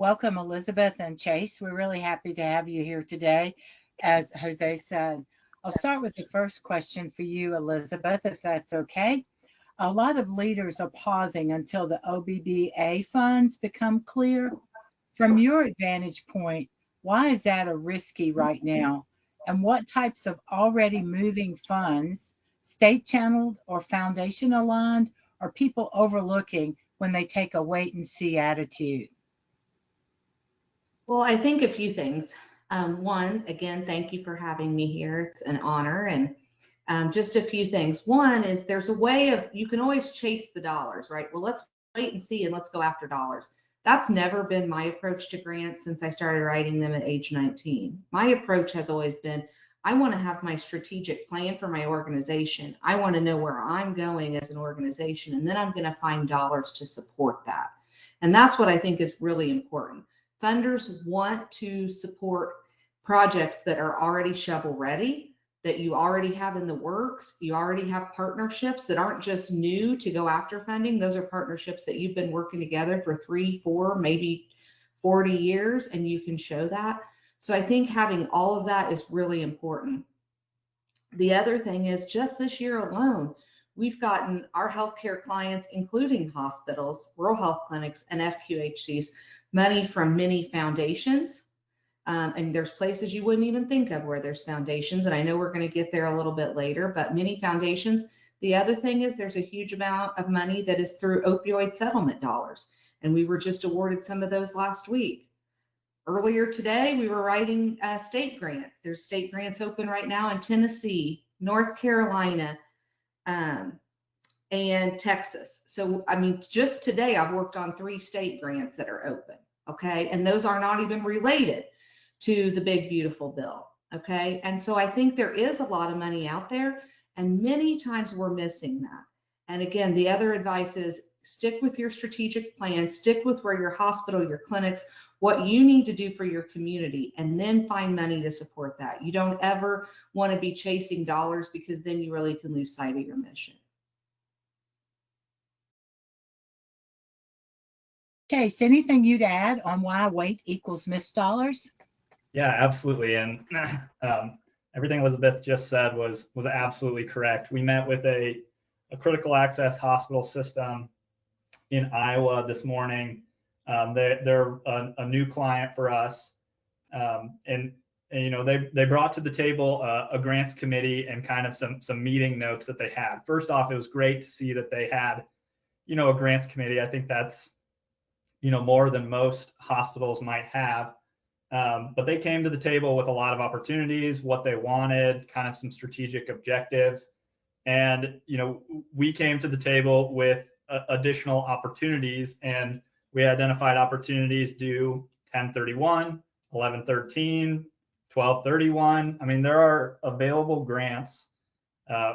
Welcome, Elizabeth and Chase. We're really happy to have you here today, as Jose said. I'll start with the first question for you, Elizabeth, if that's okay. A lot of leaders are pausing until the OBBA funds become clear. From your vantage point, why is that a risky right now? And what types of already moving funds, state channeled or foundation aligned, are people overlooking when they take a wait and see attitude? Well, I think a few things. One, again, thank you for having me here. It's an honor. And just a few things. One is there's a way of, you can always chase the dollars, right? Well, let's wait and see and let's go after dollars. That's never been my approach to grants since I started writing them at age 19. My approach has always been, I want to have my strategic plan for my organization. I want to know where I'm going as an organization, and then I'm going to find dollars to support that. And that's what I think is really important. Funders want to support projects that are already shovel ready, that you already have in the works. You already have partnerships that aren't just new to go after funding. Those are partnerships that you've been working together for 3, 4, maybe 40 years, and you can show that. So I think having all of that is really important. The other thing is, just this year alone, we've gotten our healthcare clients, including hospitals, rural health clinics, and FQHCs, money from many foundations. And there's places you wouldn't even think of where there's foundations. And I know we're going to get there a little bit later, but many foundations. The other thing is there's a huge amount of money that is through opioid settlement dollars. And we were just awarded some of those last week. Earlier today, we were writing state grants. There's state grants open right now in Tennessee, North Carolina, and Texas. So, I mean, just today I've worked on 3 state grants that are open. Okay. And those are not even related to the big, beautiful bill. Okay. And so I think there is a lot of money out there, and many times we're missing that. And again, the other advice is stick with your strategic plan, stick with where your hospital, your clinics, what you need to do for your community, and then find money to support that. You don't ever want to be chasing dollars, because then you really can lose sight of your mission. Chase, anything you'd add on why wait equals missed dollars? Yeah, absolutely. And everything Elizabeth just said was absolutely correct. We met with a critical access hospital system in Iowa this morning. They're a new client for us, and you know, they brought to the table a grants committee and kind of some meeting notes that they had. First off, it was great to see that they had, you know, a grants committee. I think that's, you know, more than most hospitals might have. But they came to the table with a lot of opportunities, what they wanted, kind of some strategic objectives. And, you know, we came to the table with additional opportunities, and we identified opportunities due 10/31, 11/13, 12/31. I mean, there are available grants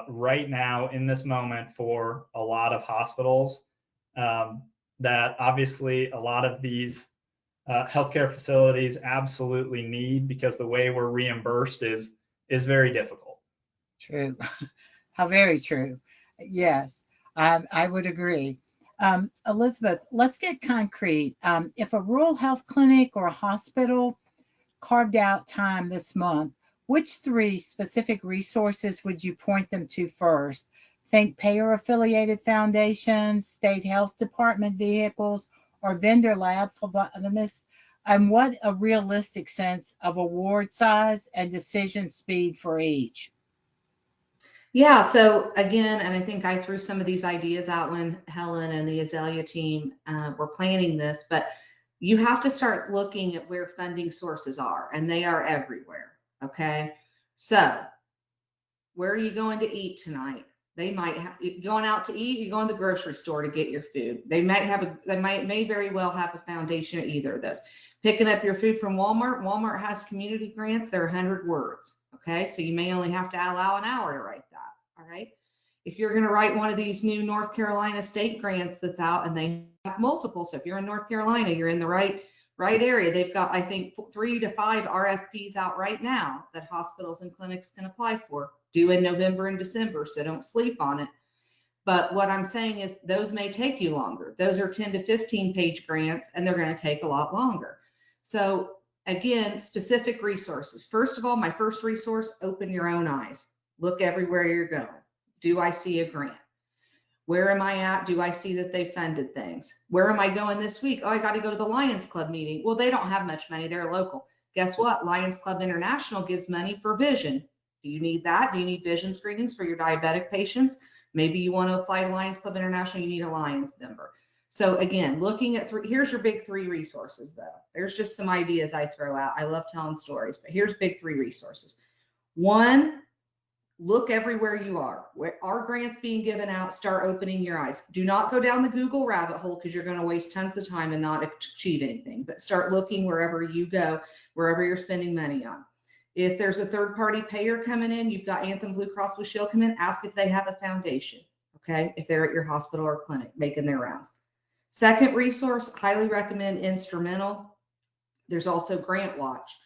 right now in this moment for a lot of hospitals that obviously a lot of these healthcare facilities absolutely need, because the way we're reimbursed is very difficult. True. How very true. Yes, I would agree. Elizabeth, let's get concrete. If a rural health clinic or a hospital carved out time this month, which 3 specific resources would you point them to first? Think payer affiliated foundations, state health department vehicles, or vendor lab phlebotomists, and what a realistic sense of award size and decision speed for each. Yeah, so again, and I think I threw some of these ideas out when Helen and the Azalea team were planning this, but you have to start looking at where funding sources are, and they are everywhere. Okay, so where are you going to eat tonight? They might have, going out to eat, you go in the grocery store to get your food. They may very well have a foundation at either of those. Picking up your food from Walmart. Walmart has community grants. They're 100 words. Okay, so you may only have to allow an hour to write that. All right. If you're going to write one of these new North Carolina state grants that's out, and they have multiple, so if you're in North Carolina, you're in the right area. They've got, I think, 3 to 5 RFPs out right now that hospitals and clinics can apply for, due in November and December. So don't sleep on it. But what I'm saying is those may take you longer. Those are 10 to 15 page grants, and they're going to take a lot longer. So again, specific resources. First of all, my first resource, open your own eyes. Look everywhere you're going. Do I see a grant? Where am I at? Do I see that they funded things? Where am I going this week? Oh, I got to go to the Lions Club meeting. Well, they don't have much money. They're local. Guess what? Lions Club International gives money for vision. Do you need that? Do you need vision screenings for your diabetic patients? Maybe you want to apply to Lions Club International, you need a Lions member. So again, looking at here's your big three resources though. There's just some ideas I throw out. I love telling stories, but here's big three resources. One, look everywhere you are. Where are grants being given out? Start opening your eyes. Do not go down the Google rabbit hole because you're going to waste tons of time and not achieve anything, but start looking wherever you go, wherever you're spending money on. If there's a third-party payer coming in, you've got Anthem, Blue Cross Blue Shield come in, ask if they have a foundation, okay? If they're at your hospital or clinic making their rounds. Second resource, highly recommend Instrumental. There's also Grant Watch.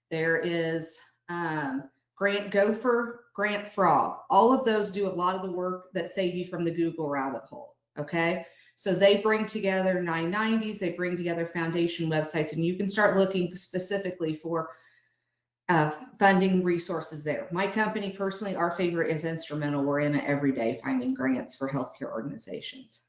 There is Grant Gopher, Grant Frog. All of those do a lot of the work that save you from the Google rabbit hole, okay? So they bring together 990s, they bring together foundation websites, and you can start looking specifically for funding resources there. My company personally, our favorite is Instrumental. We're in it every day finding grants for healthcare organizations.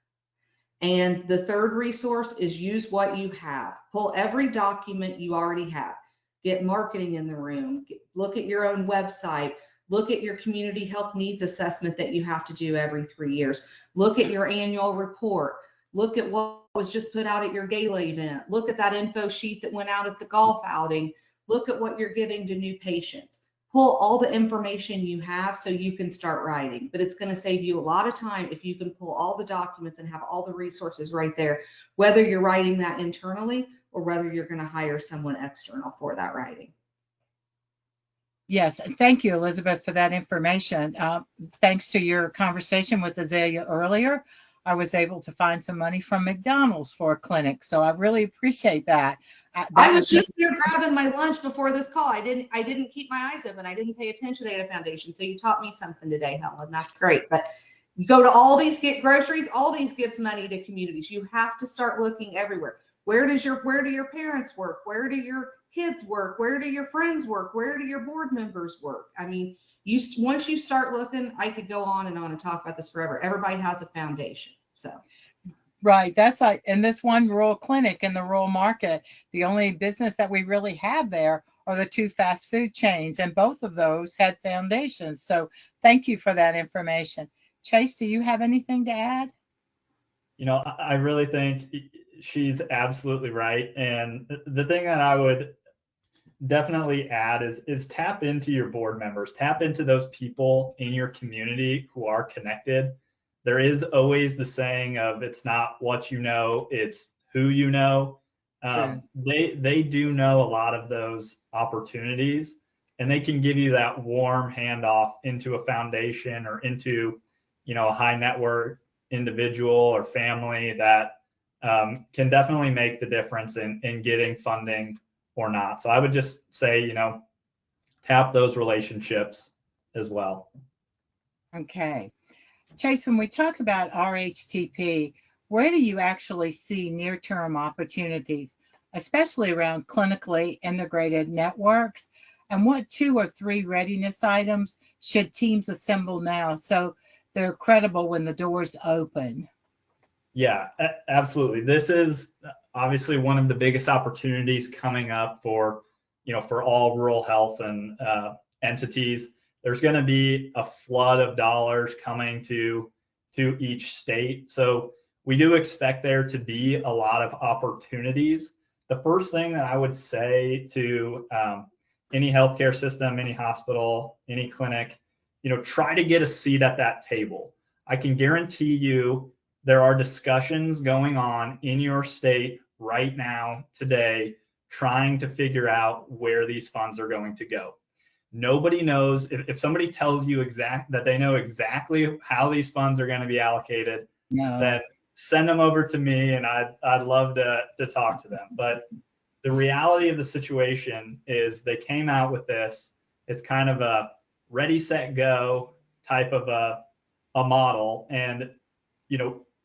And the third resource is use what you have. Pull every document you already have. Get marketing in the room. Look at your own website. Look at your community health needs assessment that you have to do every 3 years. Look at your annual report. Look at what was just put out at your gala event. Look at that info sheet that went out at the golf outing. Look at what you're giving to new patients. Pull all the information you have so you can start writing. But it's going to save you a lot of time if you can pull all the documents and have all the resources right there, whether you're writing that internally or whether you're going to hire someone external for that writing. Yes, and thank you, Elizabeth, for that information. Thanks to your conversation with Azalea earlier, I was able to find some money from McDonald's for a clinic. So I really appreciate that. I was just here grabbing my lunch before this call. I didn't keep my eyes open. I didn't pay attention to the foundation. So you taught me something today, Helen. That's great. But you go to Aldi's, get groceries. Aldi's gives money to communities. You have to start looking everywhere. Where do your parents work? Where do your kids work? Where do your friends work? Where do your board members work? I mean, once you start looking, I could go on and talk about this forever. Everybody has a foundation. So. Right. That's like in this one rural clinic in the rural market, the only business that we really have there are the 2 fast food chains, and both of those had foundations. So thank you for that information. Chase, do you have anything to add? You know, I really think she's absolutely right. And the thing that I would definitely add is tap into your board members, tap into those people in your community who are connected. There is always the saying of it's not what you know, it's who you know. They do know a lot of those opportunities, and they can give you that warm handoff into a foundation or into, a high net worth individual or family that can definitely make the difference in getting funding or not. So I would just say, tap those relationships as well. Okay. Chase, when we talk about RHTP, where do you actually see near-term opportunities, especially around clinically integrated networks? And what 2 or 3 readiness items should teams assemble now so they're credible when the doors open? Yeah, absolutely. This is obviously one of the biggest opportunities coming up for all rural health and entities. There's going to be a flood of dollars coming to each state. So we do expect there to be a lot of opportunities. The first thing that I would say to any healthcare system, any hospital, any clinic, try to get a seat at that table. I can guarantee you there are discussions going on in your state right now, today, trying to figure out where these funds are going to go. Nobody knows. If somebody tells you that they know exactly how these funds are going to be allocated, then send them over to me, and I'd love to talk to them. But the reality of the situation is they came out with this. It's kind of a ready, set, go type of a model, and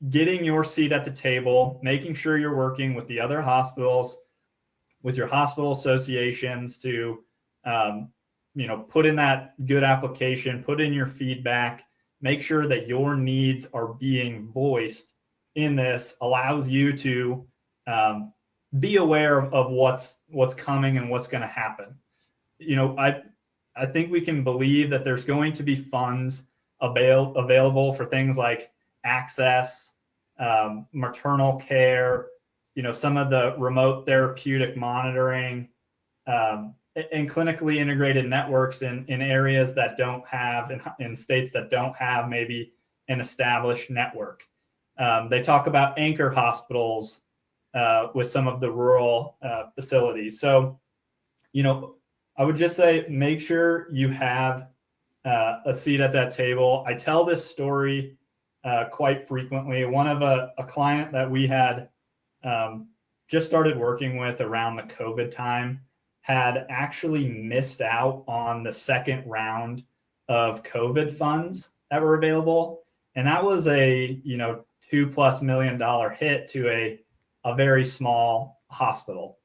getting your seat at the table, making sure you're working with the other hospitals, with your hospital associations to, put in that good application, put in your feedback, make sure that your needs are being voiced in this, allows you to be aware of what's coming and what's going to happen. I think we can believe that there's going to be funds available for things like access, maternal care, some of the remote therapeutic monitoring, and clinically integrated networks in areas that don't have, in states that don't have maybe an established network. They talk about anchor hospitals with some of the rural facilities. So, I would just say make sure you have a seat at that table. I tell this story quite frequently. One of a client that we had just started working with around the COVID time had actually missed out on the second round of COVID funds that were available. And that was a, $2+ million hit to a very small hospital.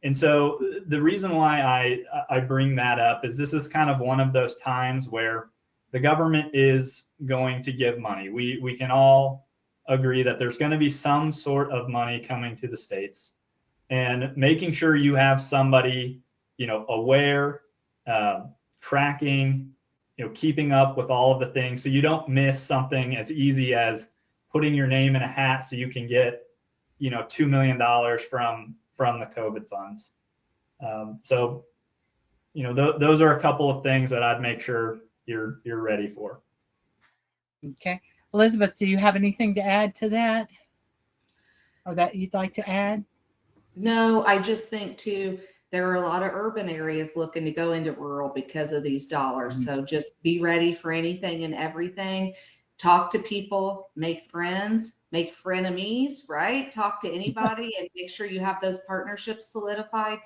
And so the reason why I bring that up is this is kind of one of those times where the government is going to give money. We can all agree that there's going to be some sort of money coming to the states, and making sure you have somebody, aware, tracking, keeping up with all of the things so you don't miss something as easy as putting your name in a hat so you can get, $2 million from the COVID funds. So, those are a couple of things that I'd make sure you're ready for. Okay. Elizabeth, do you have anything to add to that, or that you'd like to add? No, I just think too, there are a lot of urban areas looking to go into rural because of these dollars. Mm-hmm. So just be ready for anything and everything. Talk to people, make friends, make frenemies, right? Talk to anybody and make sure you have those partnerships solidified.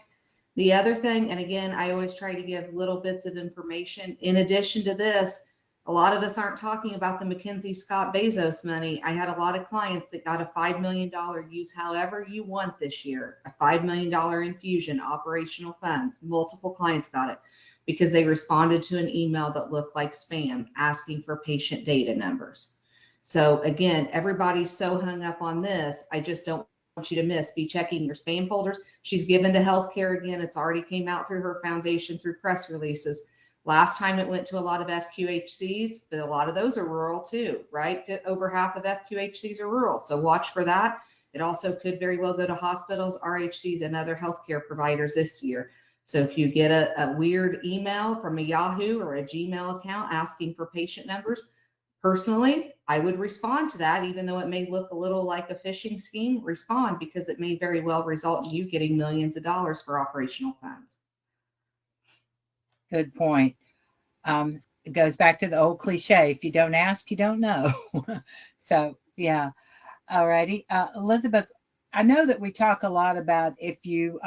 The other thing, and again, I always try to give little bits of information. In addition to this, a lot of us aren't talking about the McKinsey Scott Bezos money. I had a lot of clients that got a $5 million use however you want this year, a $5 million infusion, operational funds. Multiple clients got it because they responded to an email that looked like spam asking for patient data numbers. So again, everybody's so hung up on this. I just don't want you to miss. Be checking your spam folders. She's given to healthcare again. It's already came out through her foundation through press releases. Last time it went to a lot of FQHCs, but a lot of those are rural too, right? Over half of FQHCs are rural. So watch for that. It also could very well go to hospitals, RHCs, and other healthcare providers this year. So if you get a weird email from a Yahoo or a Gmail account asking for patient numbers, personally, I would respond to that, even though it may look a little like a phishing scheme. Respond, because it may very well result in you getting millions of dollars for operational funds. Good point. It goes back to the old cliche: if you don't ask, you don't know. So yeah. Alrighty. Elizabeth, I know that we talk a lot about if you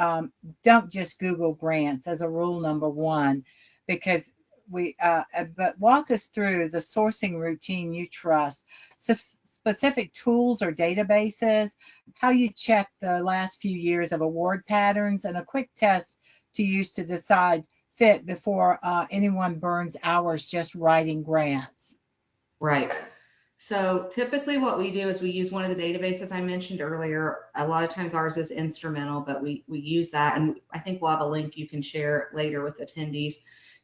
don't just Google grants as a rule number one, because but walk us through the sourcing routine you trust, specific tools or databases, how you check the last few years of award patterns, and a quick test to use to decide fit before anyone burns hours just writing grants. Right. So typically what we do is we use one of the databases I mentioned earlier. A lot of times ours is instrumental, but we use that. And I think we'll have a link you can share later with attendees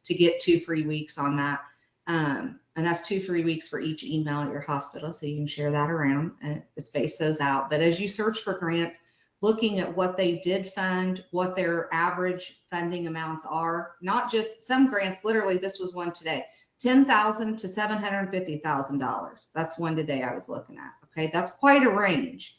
to get 2 free weeks on that. And that's 2 free weeks for each email at your hospital. So you can share that around and space those out. But as you search for grants, looking at what they did fund, what their average funding amounts are, not just some grants, literally this was one today, $10,000 to $750,000. That's one today I was looking at. Okay, that's quite a range.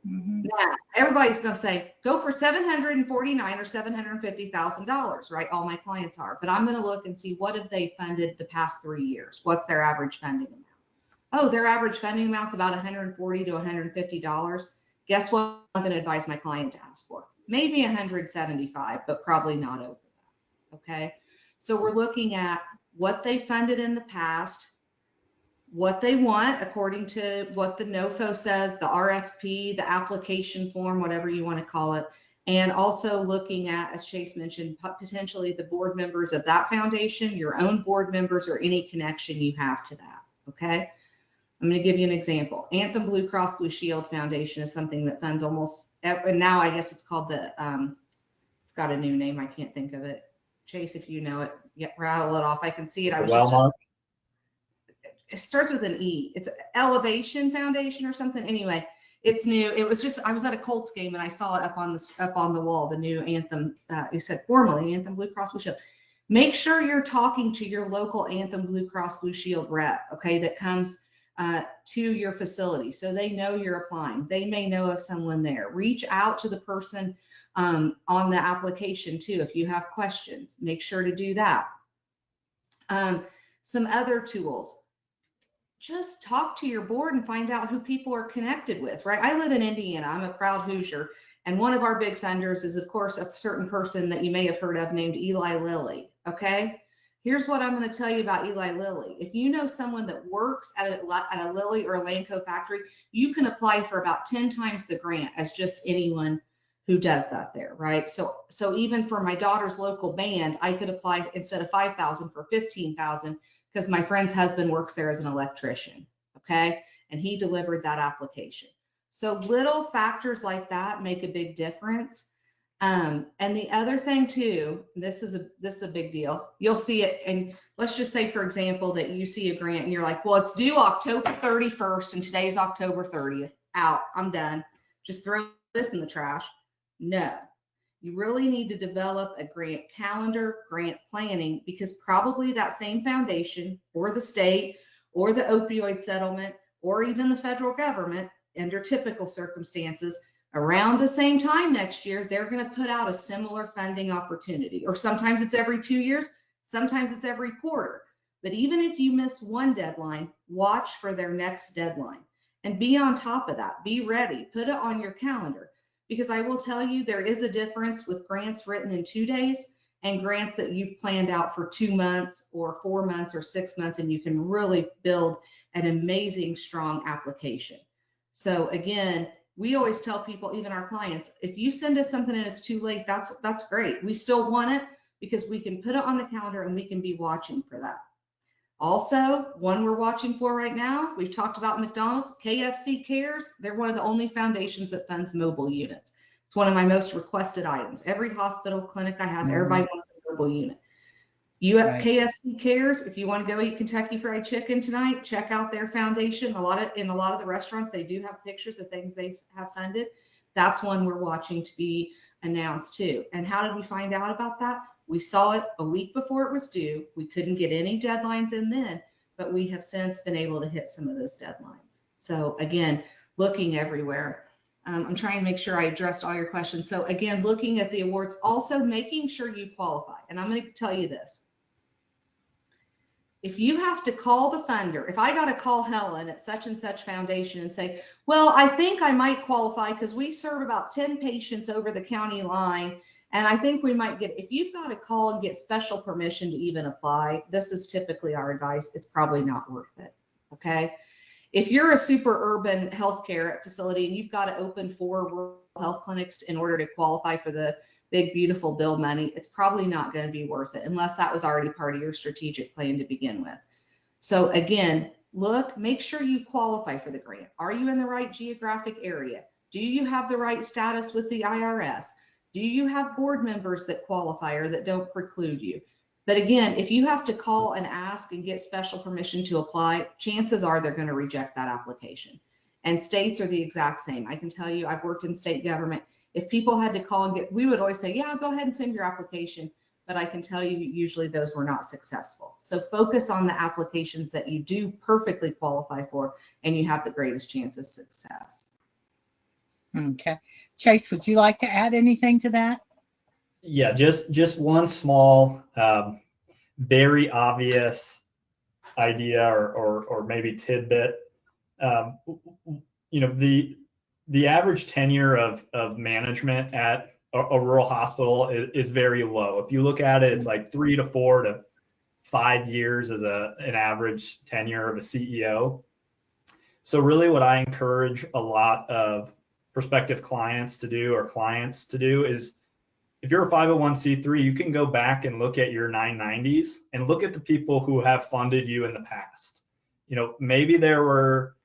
Mm-hmm. Now, everybody's going to say, go for $749,000 or $750,000, right? All my clients are, but I'm going to look and see what have they funded the past 3 years. What's their average funding amount? Oh, their average funding amount's about $140 to $150. Guess what I'm going to advise my client to ask for? Maybe $175, but probably not over that. Okay. So we're looking at what they funded in the past, what they want according to what the NOFO says, the RFP, the application form, whatever you want to call it. And also looking at, as Chase mentioned, potentially the board members of that foundation, your own board members, or any connection you have to that. Okay. I'm going to give you an example. Anthem Blue Cross Blue Shield Foundation is something that funds almost, and now I guess it's called the, it's got a new name. I can't think of it. Chase, if you know it, rattle it off. I can see it. I was just, it starts with an E. It's Elevation Foundation or something. Anyway, it's new. It was just, I was at a Colts game and I saw it up on the wall, the new Anthem. It said formally Anthem Blue Cross Blue Shield. Make sure you're talking to your local Anthem Blue Cross Blue Shield rep, okay, that comes to your facility, so they know you're applying. They may know of someone there. Reach out to the person on the application too if you have questions. Make sure to do that. Some other tools. Just talk to your board and find out who people are connected with, right? I live in Indiana. I'm a proud Hoosier. And one of our big funders is, of course, a certain person that you may have heard of named Eli Lilly, okay? Here's what I'm going to tell you about Eli Lilly. If you know someone that works at a Lilly or a Lanco factory, you can apply for about 10 times the grant as just anyone who does that there, right? So even for my daughter's local band, I could apply instead of 5,000 for 15,000 because my friend's husband works there as an electrician, okay? And he delivered that application. So little factors like that make a big difference. And the other thing too, this is a big deal. You'll see it, and let's just say, for example, that you see a grant and you're like, well, it's due October 31st and today's October 30th. Out, I'm done. Just throw this in the trash. No, you really need to develop a grant calendar, grant planning, because probably that same foundation or the state or the opioid settlement or even the federal government, under typical circumstances, around the same time next year, they're going to put out a similar funding opportunity. Or sometimes it's every 2 years, sometimes it's every quarter. But even if you miss one deadline, watch for their next deadline and be on top of that. Be ready. Put it on your calendar. Because I will tell you, there is a difference with grants written in 2 days and grants that you've planned out for 2 months or 4 months or 6 months, and you can really build an amazing, strong application. So again, we always tell people, even our clients, if you send us something and it's too late, that's great. We still want it because we can put it on the calendar and we can be watching for that. Also, one we're watching for right now, we've talked about McDonald's, KFC Cares. They're one of the only foundations that funds mobile units. It's one of my most requested items. Every hospital clinic I have, everybody wants a mobile unit. You have KFC Cares. If you want to go eat Kentucky Fried Chicken tonight, check out their foundation. In a lot of the restaurants, they do have pictures of things they have funded. That's one we're watching to be announced too. And how did we find out about that? We saw it a week before it was due. We couldn't get any deadlines in then, but we have since been able to hit some of those deadlines. So again, looking everywhere. I'm trying to make sure I addressed all your questions. So again, looking at the awards, also making sure you qualify. And I'm going to tell you this. If you have to call the funder, if I got to call Helen at such and such foundation and say, well, I think I might qualify because we serve about 10 patients over the county line, and I think we might get, if you've got to call and get special permission to even apply, this is typically our advice. It's probably not worth it. Okay. If you're a super urban healthcare facility and you've got to open 4 rural health clinics in order to qualify for the big, beautiful bill money, it's probably not going to be worth it unless that was already part of your strategic plan to begin with. So again, look, make sure you qualify for the grant. Are you in the right geographic area? Do you have the right status with the IRS? Do you have board members that qualify or that don't preclude you? But again, if you have to call and ask and get special permission to apply, chances are they're going to reject that application. And states are the exact same. I can tell you, I've worked in state government. If people had to call and get, we would always say, yeah, go ahead and send your application. But I can tell you, usually those were not successful. So focus on the applications that you do perfectly qualify for and you have the greatest chance of success. Okay. Chase, would you like to add anything to that? Yeah, just one small, very obvious idea or maybe tidbit. You know, the average tenure of management at a rural hospital is very low. If you look at it, it's like 3 to 4 to 5 years as an average tenure of a CEO. So really what I encourage a lot of prospective clients to do, or clients to do, is if you're a 501c3, you can go back and look at your 990s and look at the people who have funded you in the past. You know, maybe there were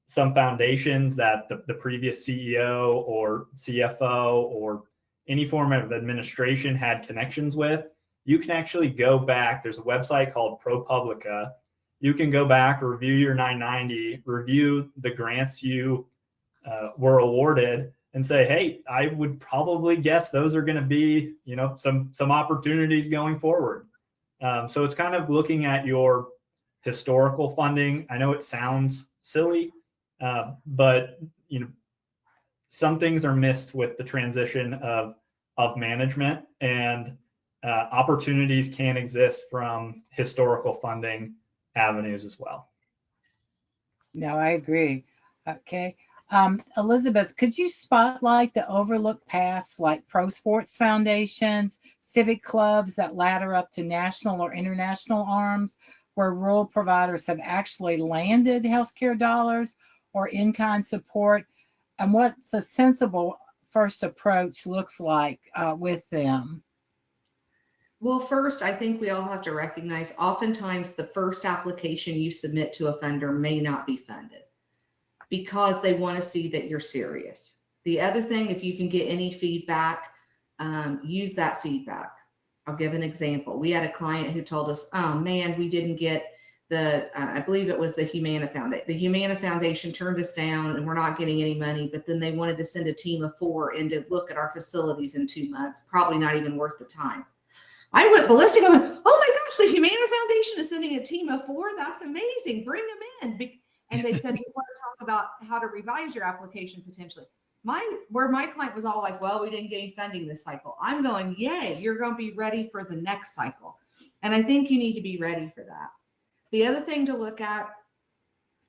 some foundations that the previous CEO or CFO or any form of administration had connections with. You can actually go back. There's a website called ProPublica. You can go back, review your 990, review the grants you were awarded, and say, hey, I would probably guess those are going to be, you know, some opportunities going forward. So it's kind of looking at your historical funding. I know it sounds silly, but you know, some things are missed with the transition of management, and opportunities can exist from historical funding avenues as well. No, I agree. Okay. Elizabeth, could you spotlight the overlooked paths like pro sports foundations, civic clubs that ladder up to national or international arms, where rural providers have actually landed healthcare dollars or in-kind support, and what's a sensible first approach looks like with them? Well, first, I think we all have to recognize oftentimes the first application you submit to a funder may not be funded because they want to see that you're serious. The other thing, if you can get any feedback, use that feedback. I'll give an example. We had a client who told us, oh man, we didn't get the, I believe it was the Humana Foundation. The Humana Foundation turned us down and we're not getting any money, but then they wanted to send a team of 4 in to look at our facilities in 2 months, probably not even worth the time. I went ballistic. I went, oh my gosh, the Humana Foundation is sending a team of 4. That's amazing. Bring them in. And they said, we want to talk about how to revise your application potentially. Where my client was all like, well, we didn't get any funding this cycle. I'm going, yay, you're going to be ready for the next cycle. And I think you need to be ready for that. The other thing to look at,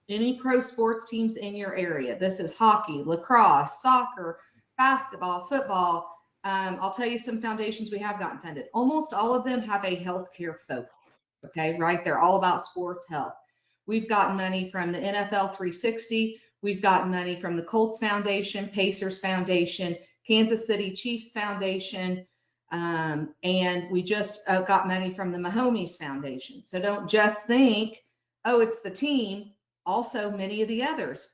any pro sports teams in your area. This is hockey, lacrosse, soccer, basketball, football. I'll tell you some foundations we have gotten funded. Almost all of them have a healthcare focus. Okay, right? They're all about sports health. We've gotten money from the NFL 360. We've gotten money from the Colts Foundation, Pacers Foundation, Kansas City Chiefs Foundation, and we just got money from the Mahomes Foundation. So don't just think, oh, it's the team. Also, many of the others.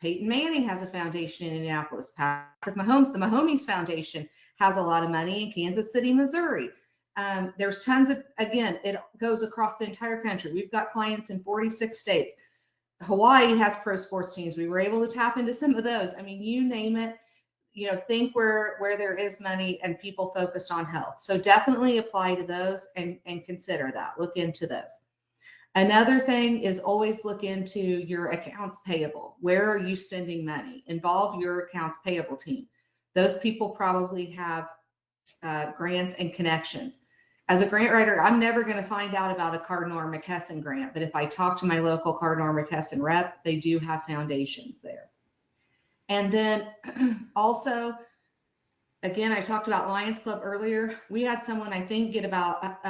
Peyton Manning has a foundation in Indianapolis. Patrick Mahomes, the Mahomes Foundation, has a lot of money in Kansas City, Missouri. There's tons of, again, it goes across the entire country. We've got clients in 46 states. Hawaii has pro sports teams. We were able to tap into some of those. I mean, you name it, you know, think where there is money and people focused on health. So definitely apply to those and consider that. Look into those. Another thing is always look into your accounts payable. Where are you spending money? Involve your accounts payable team. Those people probably have grants and connections. As a grant writer, I'm never going to find out about a Cardinal or McKesson grant, but if I talk to my local Cardinal or McKesson rep, they do have foundations there. And then also, again, I talked about Lions Club earlier. We had someone, I think, get about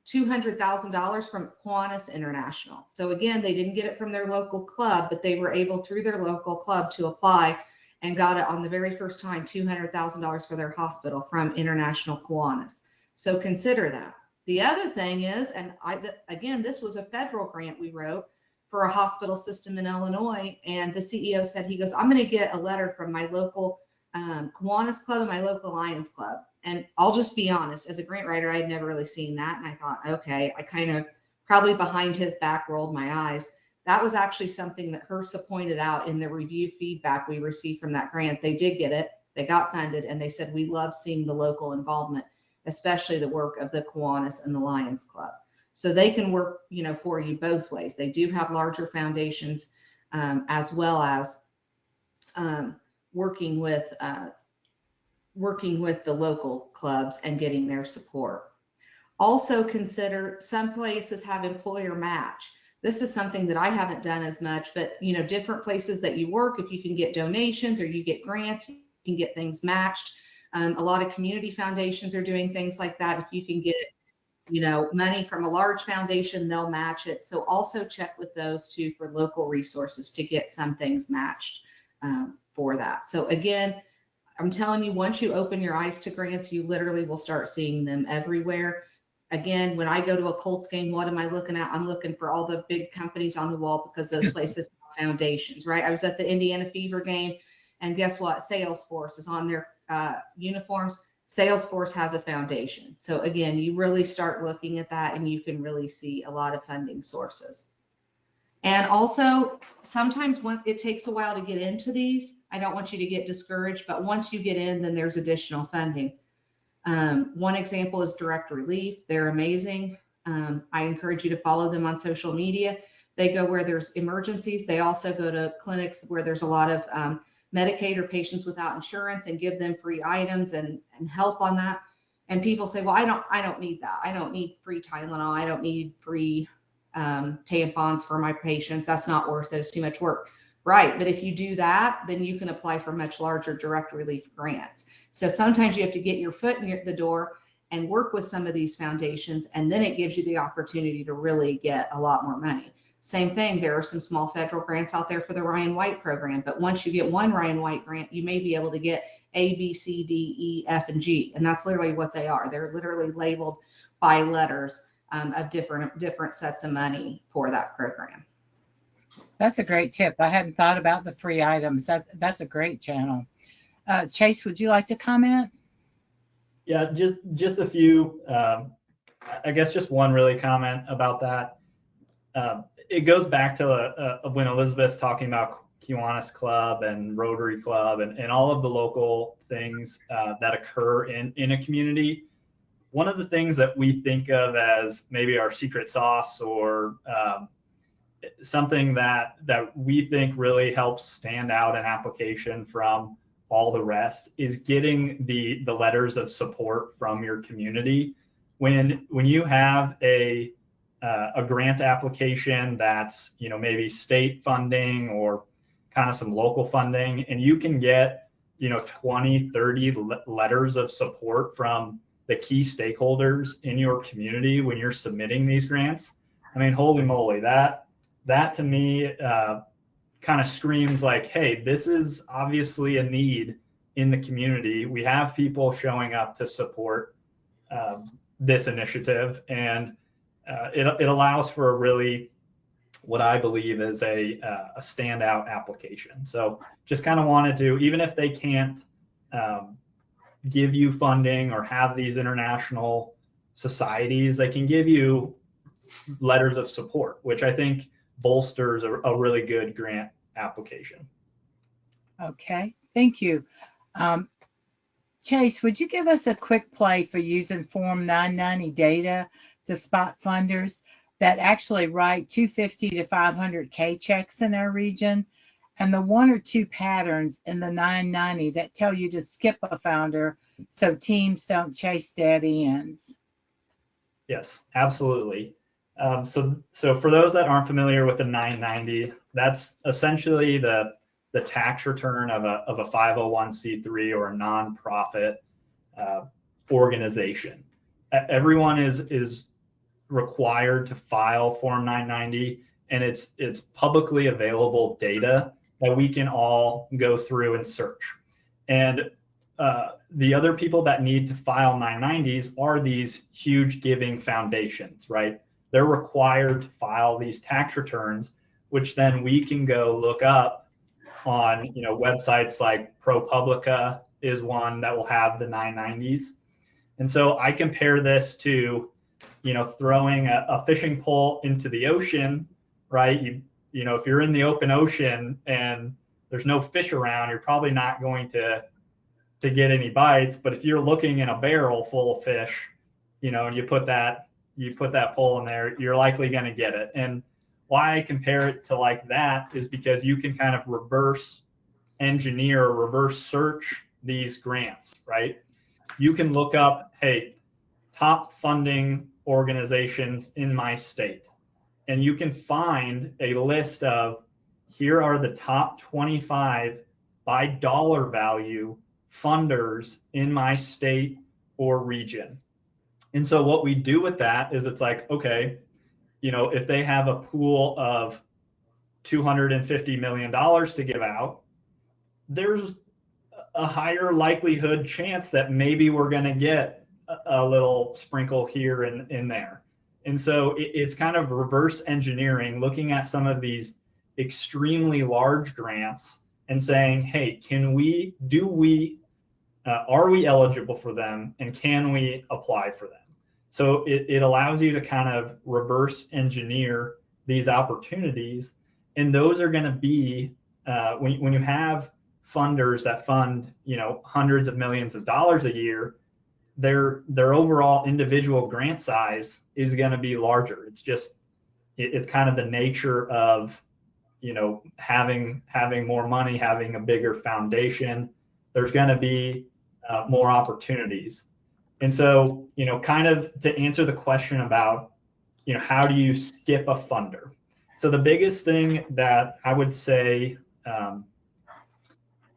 $200,000 from Kiwanis International. So again, they didn't get it from their local club, but they were able through their local club to apply and got it on the very first time, $200,000 for their hospital from International Kiwanis. So consider that. The other thing is, and again, this was a federal grant we wrote for a hospital system in Illinois, and the CEO said, he goes, I'm going to get a letter from my local Kiwanis Club and my local Lions Club. And I'll just be honest, as a grant writer, I had never really seen that. And I thought, okay, I kind of probably behind his back rolled my eyes. That was actually something that HRSA pointed out in the review feedback we received from that grant. They did get it, they got funded, and they said, we love seeing the local involvement, especially the work of the Kiwanis and the Lions Club. So they can work, you know, for you both ways. They do have larger foundations, as well as working with the local clubs and getting their support. Also consider, some places have employer match. This is something that I haven't done as much, but you know, different places that you work, if you can get donations or you get grants, you can get things matched. A lot of community foundations are doing things like that. If you can get money from a large foundation, they'll match it. So also check with those too for local resources to get some things matched for that. So again, I'm telling you, once you open your eyes to grants, you literally will start seeing them everywhere. Again, when I go to a Colts game, what am I looking at? I'm looking for all the big companies on the wall because those places have foundations, right? I was at the Indiana Fever game, and guess what? Salesforce is on their uniforms. Salesforce has a foundation. So again, you really start looking at that and you can really see a lot of funding sources. And also, sometimes when it takes a while to get into these, I don't want you to get discouraged, but once you get in, then there's additional funding. One example is Direct Relief. They're amazing. I encourage you to follow them on social media. They go where there's emergencies. They also go to clinics where there's a lot of Medicaid or patients without insurance and give them free items and help on that. And people say, well, I don't need that. I don't need free Tylenol. I don't need free tampons for my patients. That's not worth it. It's too much work. Right. But if you do that, then you can apply for much larger direct relief grants. So sometimes you have to get your foot in the door and work with some of these foundations, and then it gives you the opportunity to really get a lot more money. Same thing, there are some small federal grants out there for the Ryan White program, but once you get one Ryan White grant, you may be able to get A, B, C, D, E, F, and G, and that's literally what they are. They're literally labeled by letters of different sets of money for that program. That's a great tip. I hadn't thought about the free items. That's a great channel. Chase, would you like to comment? Yeah, just a few. I guess just one really comment about that. It goes back to when Elizabeth's talking about Kiwanis Club and Rotary Club and all of the local things that occur in a community. One of the things that we think of as maybe our secret sauce or something that we think really helps stand out an application from all the rest is getting the letters of support from your community. When you have a grant application that's maybe state funding or kind of some local funding, and you can get 20, 30 letters of support from the key stakeholders in your community when you're submitting these grants. I mean, holy moly, that to me kind of screams like, hey, this is obviously a need in the community. We have people showing up to support this initiative, and it allows for a really, what I believe is a standout application. So just kind of wanted to, even if they can't give you funding or have these international societies, they can give you letters of support, which I think bolsters a really good grant application. Okay, thank you. Chase, would you give us a quick play for using Form 990 data to spot funders that actually write 250 to 500K checks in our region, and the one or two patterns in the 990 that tell you to skip a founder so teams don't chase dead ends? Yes, absolutely. So for those that aren't familiar with the 990, that's essentially the tax return of a 501c3 or a nonprofit organization. Everyone is required to file Form 990, and it's publicly available data that we can all go through and search. And the other people that need to file 990s are these huge giving foundations, right? They're required to file these tax returns, which then we can go look up on websites like ProPublica is one that will have the 990s. And so I compare this to throwing a fishing pole into the ocean, right? If you're in the open ocean and there's no fish around, you're probably not going to get any bites. But if you're looking in a barrel full of fish, and you put that pole in there, you're likely going to get it. And why I compare it to like that is because you can kind of reverse engineer, reverse search these grants, right? You can look up, hey, top funding organizations in my state, and you can find a list of, here are the top 25 by dollar value funders in my state or region. And so what we do with that is it's like, okay, if they have a pool of $250 million to give out, there's a higher likelihood chance that maybe we're going to get a little sprinkle here and in there. And so it's kind of reverse engineering, looking at some of these extremely large grants and saying, hey, are we eligible for them, and can we apply for them? So it allows you to kind of reverse engineer these opportunities, and those are going to be when you have funders that fund hundreds of millions of dollars a year, their overall individual grant size is going to be larger. It's kind of the nature of having more money, having a bigger foundation. There's going to be more opportunities. And so, kind of to answer the question about, how do you skip a funder? So the biggest thing that I would say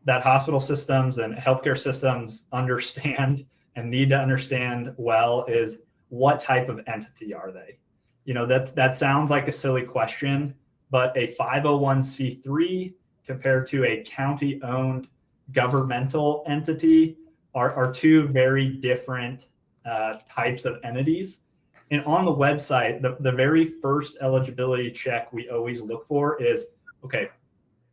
that hospital systems and healthcare systems understand and need to understand well is, what type of entity are they? That sounds like a silly question, but a 501c3 compared to a county-owned governmental entity are two very different types of entities. And on the website, the very first eligibility check we always look for is, okay,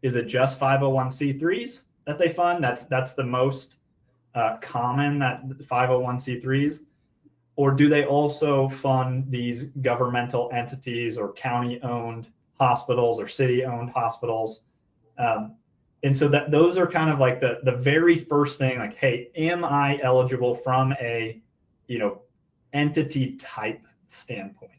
is it just 501c3s that they fund? That's the most common, that 501c3s, or do they also fund these governmental entities or county-owned hospitals or city-owned hospitals? And so those are kind of like the very first thing, like, hey, am I eligible from a entity type standpoint?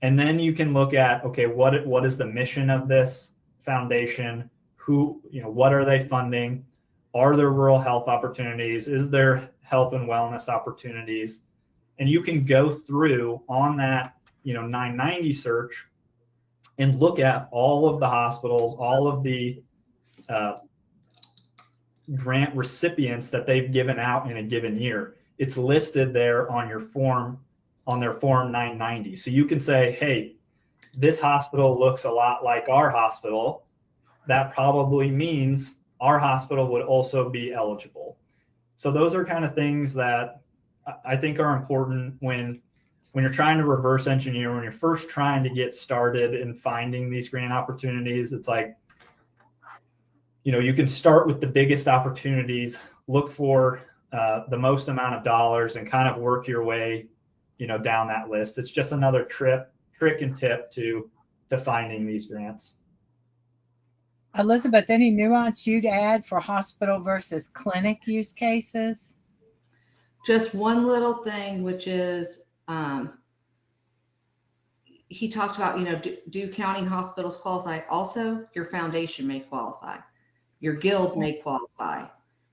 And then you can look at, okay, what is the mission of this foundation? What are they funding? Are there rural health opportunities? Is there health and wellness opportunities? And you can go through on that 990 search and look at all of the hospitals, all of the grant recipients that they've given out in a given year. It's listed there on your form, on their form 990. So you can say, hey, this hospital looks a lot like our hospital. That probably means our hospital would also be eligible. So those are kind of things that I think are important when you're trying to reverse engineer, when you're first trying to get started in finding these grant opportunities. It's like, you can start with the biggest opportunities, look for the most amount of dollars, and kind of work your way, down that list. It's just another trick and tip to finding these grants. Elizabeth, any nuance you'd add for hospital versus clinic use cases? Just one little thing, which is he talked about, do county hospitals qualify? Also, your foundation may qualify. Your guild may qualify.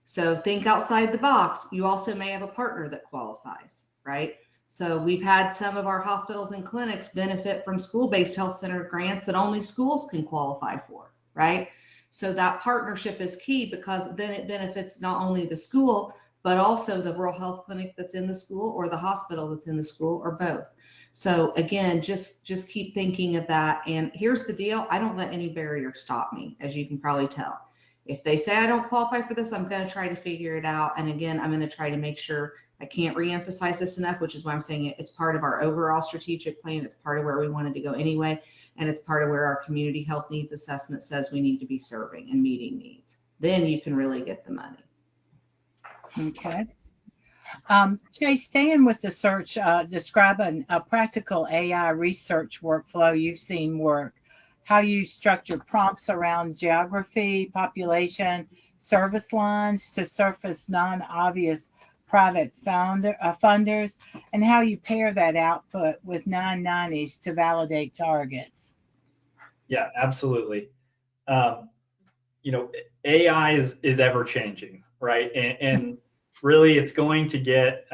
So think outside the box. You also may have a partner that qualifies, right? So we've had some of our hospitals and clinics benefit from school-based health center grants that only schools can qualify for, right? So that partnership is key, because then it benefits not only the school, but also the rural health clinic that's in the school, or the hospital that's in the school, or both. So again, just keep thinking of that. And here's the deal. I don't let any barrier stop me, as you can probably tell. If they say I don't qualify for this, I'm going to try to figure it out. And again, I'm going to try to make sure, I can't reemphasize this enough, which is why I'm saying it's part of our overall strategic plan. It's part of where we wanted to go anyway. And it's part of where our community health needs assessment says we need to be serving and meeting needs. Then you can really get the money. Okay. Jay, staying with the search, describe a practical AI research workflow you've seen work, how you structure prompts around geography, population, service lines to surface non-obvious private funders, and how you pair that output with 990s to validate targets. Yeah, absolutely. AI is ever changing, right? And really, it's going to get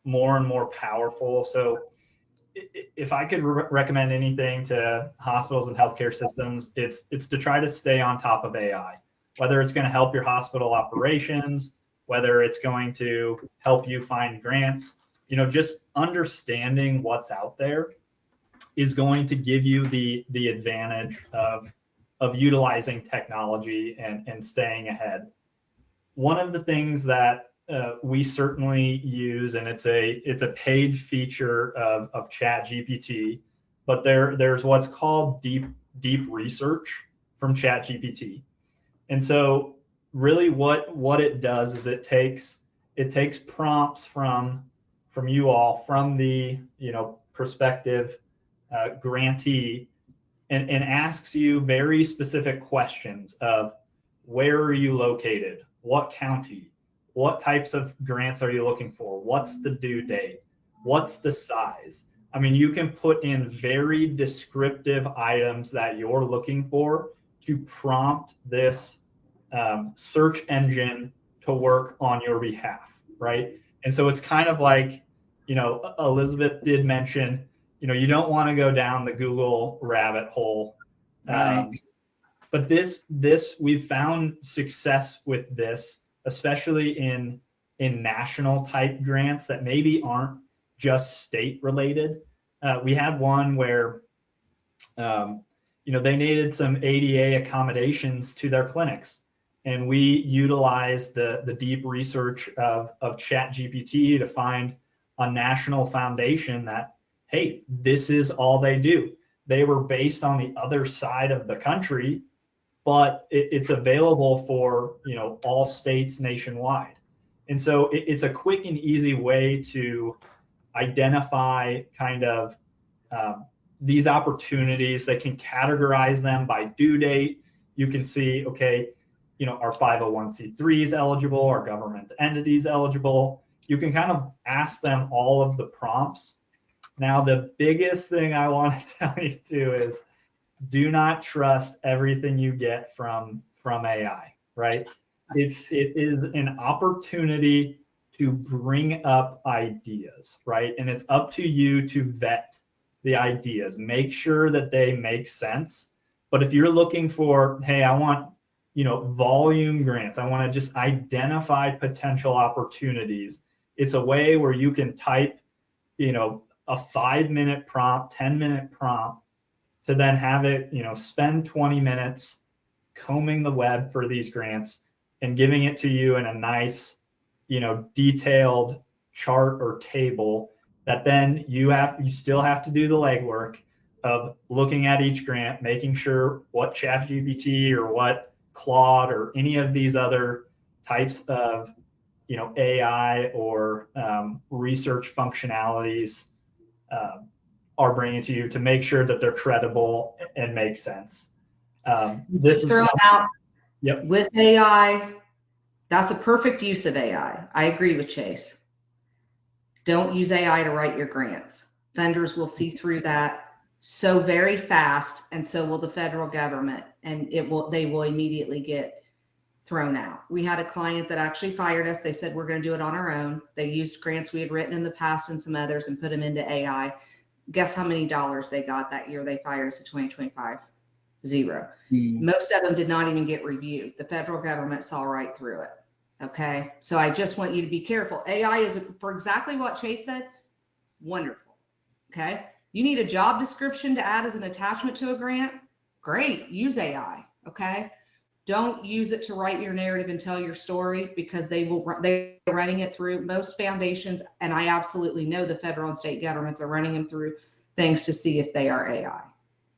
more and more powerful. So if I could recommend anything to hospitals and healthcare systems, it's to try to stay on top of AI, whether it's going to help your hospital operations, whether it's going to help you find grants. just understanding what's out there is going to give you the advantage of utilizing technology and staying ahead. One of the things that we certainly use, and it's a paid feature of ChatGPT, but there's what's called deep research from ChatGPT. And so really what it does is it takes prompts from you all, from the prospective grantee, and asks you very specific questions of where are you located, what county, what types of grants are you looking for, what's the due date, what's the size. I mean, you can put in very descriptive items that you're looking for to prompt this search engine to work on your behalf, right? And so it's kind of like, Elizabeth did mention, you don't want to go down the Google rabbit hole. Right. But this we've found success with this, especially in national type grants that maybe aren't just state related. We had one where they needed some ADA accommodations to their clinics, and we utilized the deep research of ChatGPT to find a national foundation that, hey, this is all they do. They were based on the other side of the country, but it's available for all states nationwide. And so it's a quick and easy way to identify kind of these opportunities. They can categorize them by due date. You can see, okay, are 501c3s eligible? Are government entities eligible? You can kind of ask them all of the prompts. Now, the biggest thing I want to tell you too is do not trust everything you get from AI, right? It is an opportunity to bring up ideas, right? And it's up to you to vet the ideas, make sure that they make sense. But if you're looking for, hey, I want, volume grants, I want to just identify potential opportunities, it's a way where you can type, a 5-minute prompt, 10-minute prompt, to then have it, spend 20 minutes combing the web for these grants and giving it to you in a nice, detailed chart or table that then you still have to do the legwork of looking at each grant, making sure what ChatGPT or what Claude or any of these other types of, AI or research functionalities are bringing to you, to make sure that they're credible and make sense. This is throwing out. Yep. With AI, that's a perfect use of AI. I agree with Chase. Don't use AI to write your grants. Vendors will see through that so very fast, and so will the federal government, and they will immediately get thrown out. We had a client that actually fired us. They said, we're going to do it on our own. They used grants we had written in the past and some others and put them into AI. Guess how many dollars they got that year they fired us in 2025? Zero. Most of them did not even get reviewed. The federal government saw right through it. Okay. So I just want you to be careful. AI is, for exactly what Chase said, wonderful. Okay. You need a job description to add as an attachment to a grant? Great. Use AI. Okay. Don't use it to write your narrative and tell your story, because they're running it through most foundations. And I absolutely know the federal and state governments are running them through things to see if they are AI.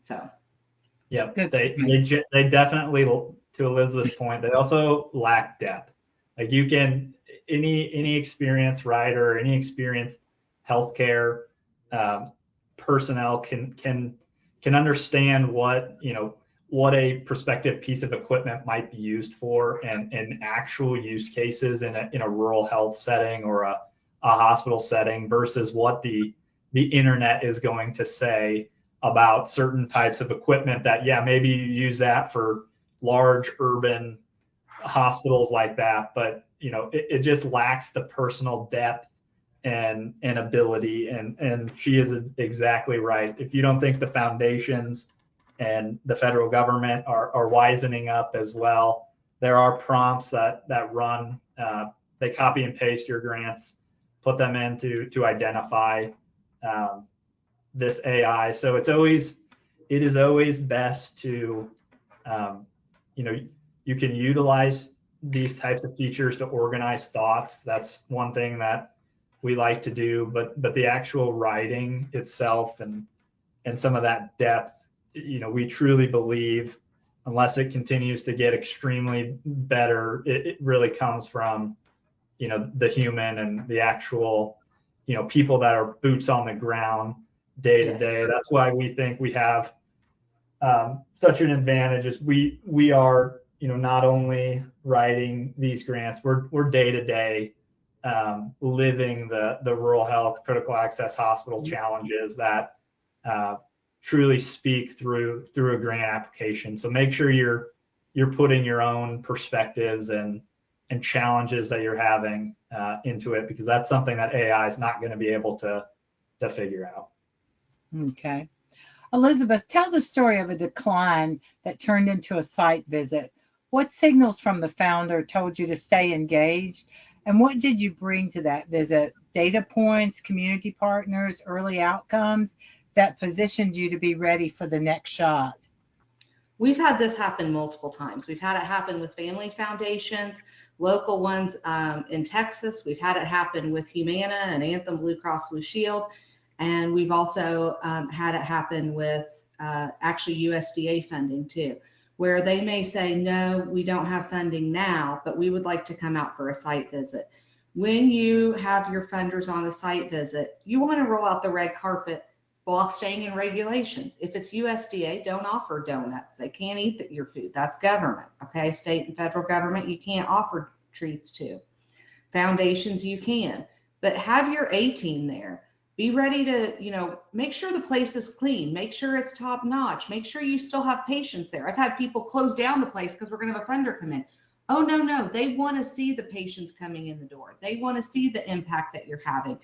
So. Yeah, they definitely, to Elizabeth's point, they also lack depth. Like you can, any experienced writer, any experienced healthcare personnel can understand what a prospective piece of equipment might be used for, and actual use cases in a rural health setting or a hospital setting versus what the internet is going to say about certain types of equipment that, yeah, maybe you use that for large urban hospitals like that, but it just lacks the personal depth and ability. And she is exactly right. If you don't think the foundations and the federal government are wisening up as well, there are prompts that run, they copy and paste your grants, put them in to identify this AI. So it is always best to, you can utilize these types of features to organize thoughts. That's one thing that we like to do, but the actual writing itself and some of that depth, we truly believe, unless it continues to get extremely better, it really comes from, the human and the actual, people that are boots on the ground day to day. That's why we think we have such an advantage. Is we are, not only writing these grants, we're day to day living the rural health critical access hospital challenges that truly speak through a grant application. So make sure you're putting your own perspectives and challenges that you're having into it, because that's something that AI is not going to be able to figure out. Okay. Elizabeth, tell the story of a decline that turned into a site visit. What signals from the founder told you to stay engaged? And what did you bring to that visit? Data points, community partners, early outcomes that positioned you to be ready for the next shot? We've had this happen multiple times. We've had it happen with family foundations, local ones in Texas. We've had it happen with Humana and Anthem Blue Cross Blue Shield. And we've also had it happen with actually USDA funding too, where they may say, no, we don't have funding now, but we would like to come out for a site visit. When you have your funders on a site visit, you want to roll out the red carpet while staying in regulations. If it's USDA, don't offer donuts. They can't eat your food. That's government, okay? State and federal government, you can't offer treats to. Foundations, you can. But have your A team there. Be ready to, make sure the place is clean. Make sure it's top notch. Make sure you still have patients there. I've had people close down the place because we're going to have a funder come in. Oh, no. They want to see the patients coming in the door. They want to see the impact that you're having.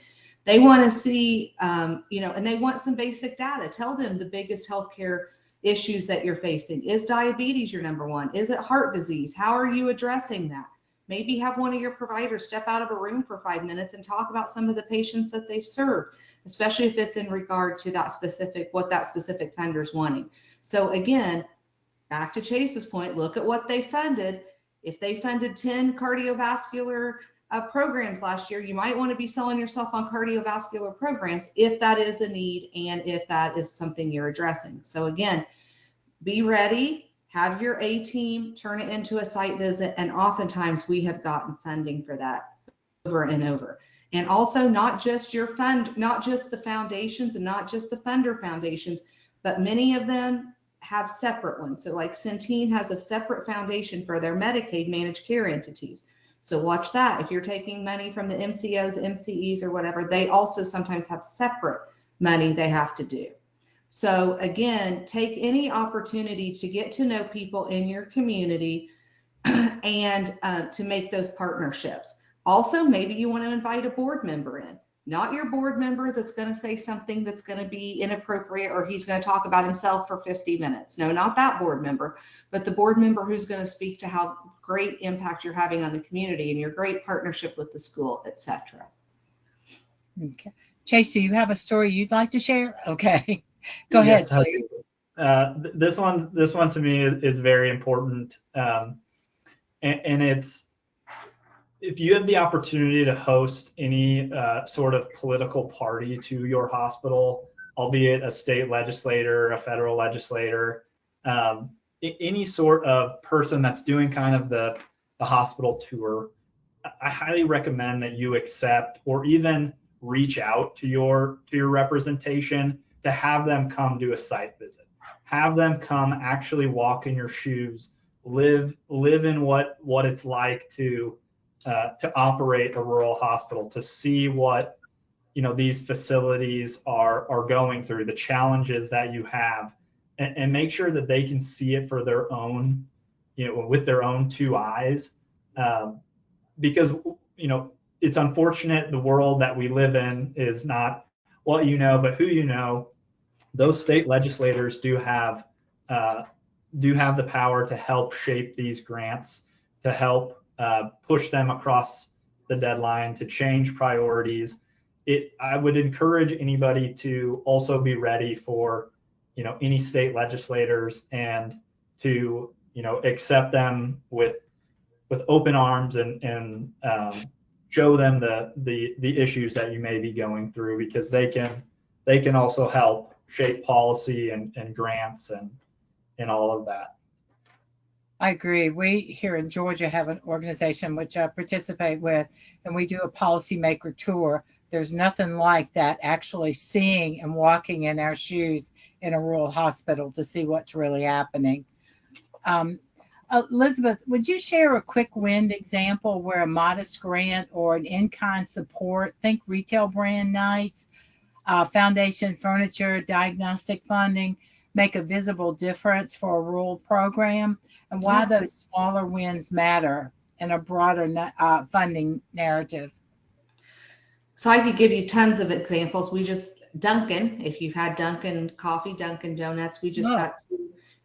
They want to see, and they want some basic data. Tell them the biggest healthcare issues that you're facing. Is diabetes your number one? Is it heart disease? How are you addressing that? Maybe have one of your providers step out of a room for 5 minutes and talk about some of the patients that they've served, especially if it's in regard to what that specific funder is wanting. So again, back to Chase's point, look at what they funded. If they funded 10 cardiovascular programs last year, you might want to be selling yourself on cardiovascular programs if that is a need and if that is something you're addressing. So again, be ready. Have your A team, turn it into a site visit, and oftentimes we have gotten funding for that over and over. And also not just your fund, not just the foundations and not just the funder foundations, but many of them have separate ones. So like Centene has a separate foundation for their Medicaid managed care entities. So watch that. If you're taking money from the MCOs, MCEs, or whatever, they also sometimes have separate money they have to do. So again, take any opportunity to get to know people in your community and to make those partnerships. Also, maybe you want to invite a board member in, not your board member that's going to say something that's going to be inappropriate or he's going to talk about himself for 50 minutes. No, not that board member, but the board member who's going to speak to how great impact you're having on the community and your great partnership with the school, etc. Okay. Chase, do you have a story you'd like to share? Okay. Go ahead, please. This one to me is very important, and it's, if you have the opportunity to host any sort of political party to your hospital, albeit a state legislator, a federal legislator, any sort of person that's doing kind of the hospital tour, I highly recommend that you accept or even reach out to your representation to have them come do a site visit. Have them come actually walk in your shoes, live in what it's like to operate a rural hospital, to see what these facilities are going through, the challenges that you have, and make sure that they can see it for their own, with their own two eyes, because it's unfortunate the world that we live in is not what you know, but who you know. Those state legislators do have the power to help shape these grants, to help push them across the deadline, to change priorities. I would encourage anybody to also be ready for, any state legislators, and to, accept them with open arms, and show them the issues that you may be going through, because they can also help shape policy and grants and all of that. I agree. We here in Georgia have an organization which I participate with, and we do a policymaker tour. There's nothing like that, actually seeing and walking in our shoes in a rural hospital to see what's really happening. Elizabeth, would you share a quick win example where a modest grant or an in-kind support, think retail brand nights, foundation furniture, diagnostic funding, make a visible difference for a rural program, and why those smaller wins matter in a broader funding narrative? So I could give you tons of examples. Dunkin', if you've had Dunkin' coffee, Dunkin' Donuts, we just got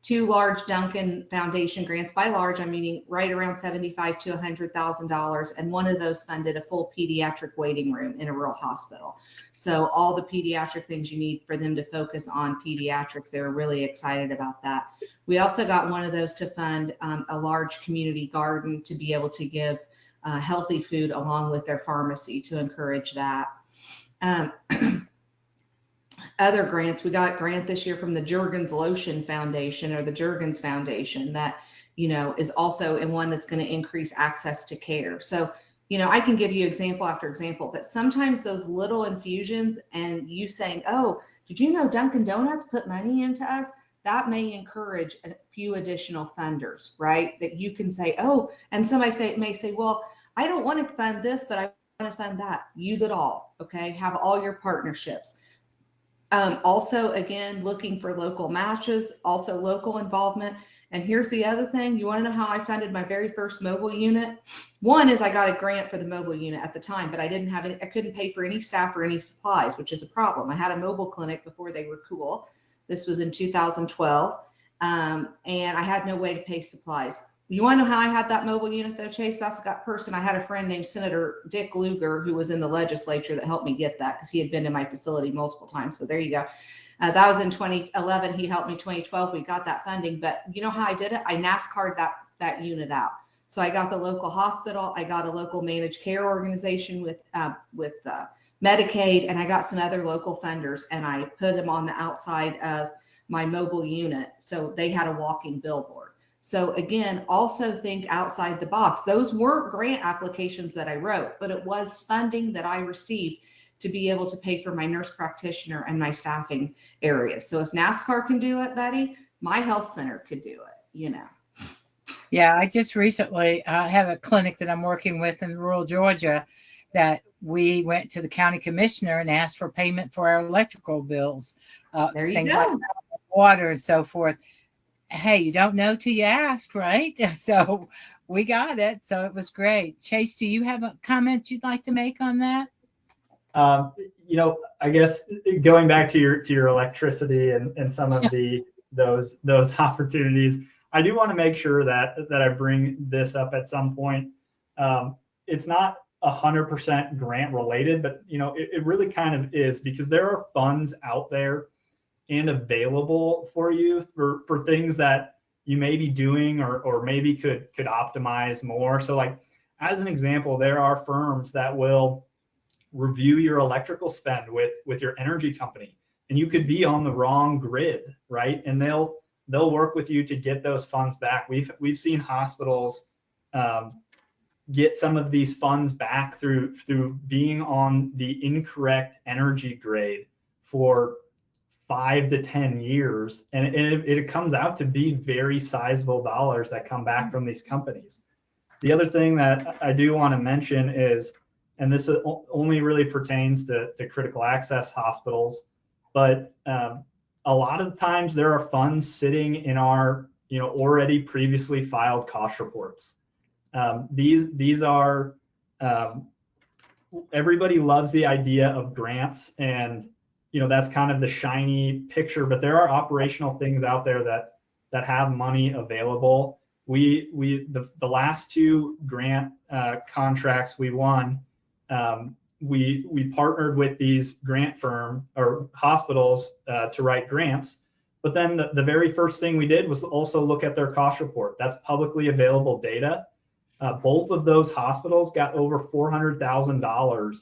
two large Dunkin' Foundation grants. By large, I'm meaning right around $75,000 to $100,000, and one of those funded a full pediatric waiting room in a rural hospital. So all the pediatric things you need for them to focus on pediatrics, they were really excited about that. We also got one of those to fund a large community garden to be able to give healthy food along with their pharmacy to encourage that. Other grants, we got a grant this year from the Jergens Lotion Foundation, or the Jergens Foundation, that, is also in one that's going to increase access to care. So, I can give you example after example, but sometimes those little infusions and you saying, oh, did you know Dunkin' Donuts put money into us? That may encourage a few additional funders, right? That you can say, oh, and somebody may say, well, I don't want to fund this, but I want to fund that. Use it all, okay? Have all your partnerships. Also, again, looking for local matches, also local involvement. And here's the other thing. You want to know how I funded my very first mobile unit? One is I got a grant for the mobile unit at the time, but I couldn't pay for any staff or any supplies, which is a problem. I had a mobile clinic before they were cool. This was in 2012. And I had no way to pay supplies. You want to know how I had that mobile unit though, Chase? That's that person. I had a friend named Senator Dick Lugar, who was in the legislature, that helped me get that because he had been to my facility multiple times. So there you go. That was in 2011. He helped me 2012. We got that funding, but you know how I did it? I NASCAR'd that unit out. So I got the local hospital. I got a local managed care organization with Medicaid, and I got some other local funders, and I put them on the outside of my mobile unit. So they had a walking billboard. So again, also think outside the box. Those weren't grant applications that I wrote, but it was funding that I received to be able to pay for my nurse practitioner and my staffing areas. So if NASCAR can do it, Betty, my health center could do it, Yeah, I just recently have a clinic that I'm working with in rural Georgia that we went to the county commissioner and asked for payment for our electrical bills, there you things go. like water and so forth. Hey, you don't know till you ask, right? So we got it. So it was great. Chase, do you have a comment you'd like to make on that? I guess going back to your electricity and some of those opportunities, I do want to make sure that I bring this up at some point. It's not 100% grant related, but it really kind of is, because there are funds out there and available for you for things that you may be doing or maybe could optimize more. So like, as an example, there are firms that will review your electrical spend with your energy company, and you could be on the wrong grid, right? And they'll work with you to get those funds back. We've seen hospitals get some of these funds back through being on the incorrect energy grade for 5 to 10 years, and it comes out to be very sizable dollars that come back from these companies. The other thing that I do want to mention is, and this only really pertains to critical access hospitals, but a lot of times there are funds sitting in our already previously filed cost reports. These are everybody loves the idea of grants, and that's kind of the shiny picture, but there are operational things out there that have money available. The last two grant contracts we won, we partnered with these grant firm or hospitals to write grants. But then the very first thing we did was also look at their cost report. That's publicly available data. Both of those hospitals got over $400,000